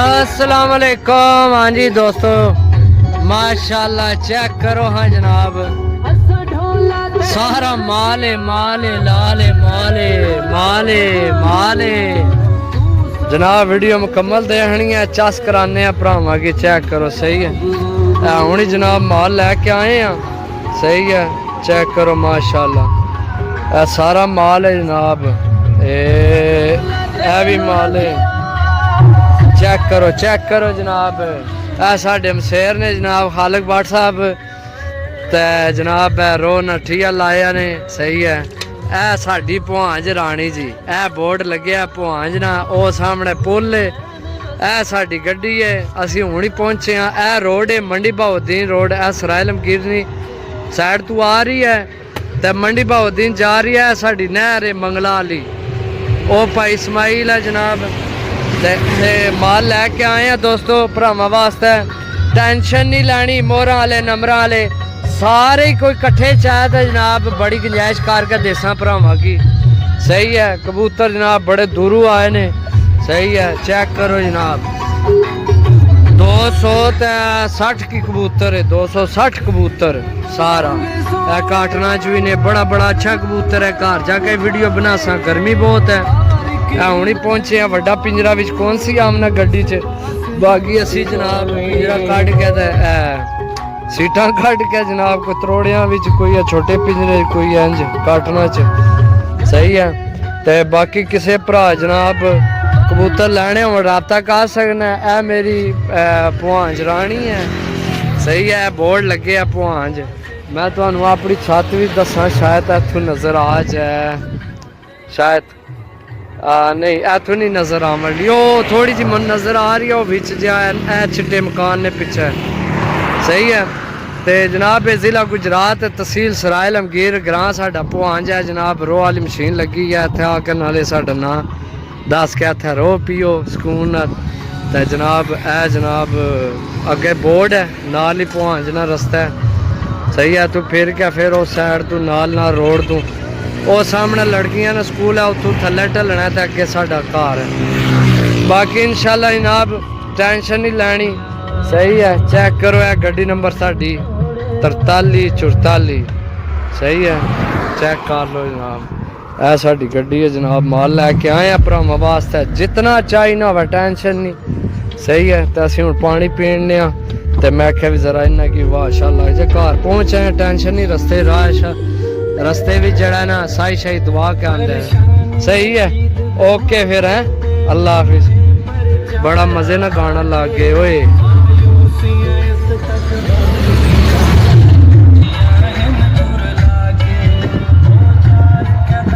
अस्सलाम वालेकुम। हाँ जी दोस्तों, माशाल्लाह चेक करो। हाँ जनाब, सारा माले माले लाले माले माले माले जनाब। वीडियो मुकम्मल देखनी है, चस कराने भरावां की। चेक करो, सही है। हूँ जनाब माल लैके आए हैं, सही है। चेक करो माशाल्लाह, सारा माल है जनाब। ए भी माल है, चेक करो जनाब। साढ़े मसेर ने जनाब खालिक बाट साहब ते जनाब रो नठिया लाया ने, सही है। ए साडी भुआंज रानी जी, ए बोर्ड लगे भुआंज ना, ओ सामने पुल है। ए साडी गड्डी है, असी हुण ही पहुंचे हाँ। ए रोड है मंडी बहाउद्दीन रोड। ए सराय लमकीरनी साइड तू आ रही है ते मंडी बहाउद्दीन जा रही है। साडी नहर है मंगला वाली, ओ भाई इस्माइल है जनाब। माल लैके आए हैं दोस्तों भरावां वास्ते। टेंशन नहीं लैनी, मोहर वाले नंबर वाले सारे ही कोई कट्ठे चाहे तो जनाब बड़ी गुंजाइश करके देसा भरावां की, सही है। कबूतर जनाब बड़े दूरों आए ने, सही है। चेक करो जनाब, 260 की कबूतर है, 260 कबूतर सारा। काटना च भी ने, बड़ा बड़ा अच्छा कबूतर है। घर जाके वीडियो बना सा, गर्मी बहुत है। हूँ ही पहुंचे हैं वड्डा पिंजरा विच कौन सी आमना गड्डी च। बाकी असी जनाब पिंजरा कट के सीटा कट के जनाब कोई त्रोड़िया विच, कोई है छोटे पिंजरे, कोई इंज काटना च, सही है। ते बाकी किसे भरा जनाब कबूतर लैने हो राबता कर सकना। है मेरी भुआंज रानी है, सही है। बोर्ड लगे है भुआंज। मैं तुहानू अपनी छत भी दसा, शायद इत्थों नज़र आ जाए, शायद नहीं इत्थों नहीं नज़र आ रही। वो थोड़ी जी मन नज़र आ रही है, वो बिच जहा छिट्टे मकान ने पिछे, सही है। तो जनाब जिला गुजरात, तहसील सराय लमगीर, ग्रां साडा भुआंज है जनाब। रोह वाली मशीन लगी है इत्थे आके, नाले साडा नां दस के इत्थे रोह पियो सुकून नाल। ते जनाब ए जनाब अगे बोर्ड है, नाल ही भुआंज ना रस्ता है, सही है। तू फिर क्या फिर उस साइड तू नाल रोड तू वो सामने लड़कियां ना स्कूल है, उतों थले ढलना है, तो अगे साडा घर है। बाकी इंशाल्लाह जनाब टेंशन नहीं लैनी, सही है। चेक करो है गड्डी नंबर साडी 4344, सही है। चेक कर लो जनाब, ए साडी गड्डी है जनाब। माल लैके आए हैं भरावां वास्ते, जितना चाहिए ना हो टेंशन नहीं, सही है। तो असीं हुण पानी पीने आ, तो मैं आख्या भी जरा इन्ना की वाशा लग जाए। घर पहुँच आए, टेंशन नहीं। रस्ते रस्ते भी जड़ा ना साई शाही दुआ के आंदे है, सही है। ओके फिर है, अल्लाह हाफिज। बड़ा मजे ना गाना लग गए ओए।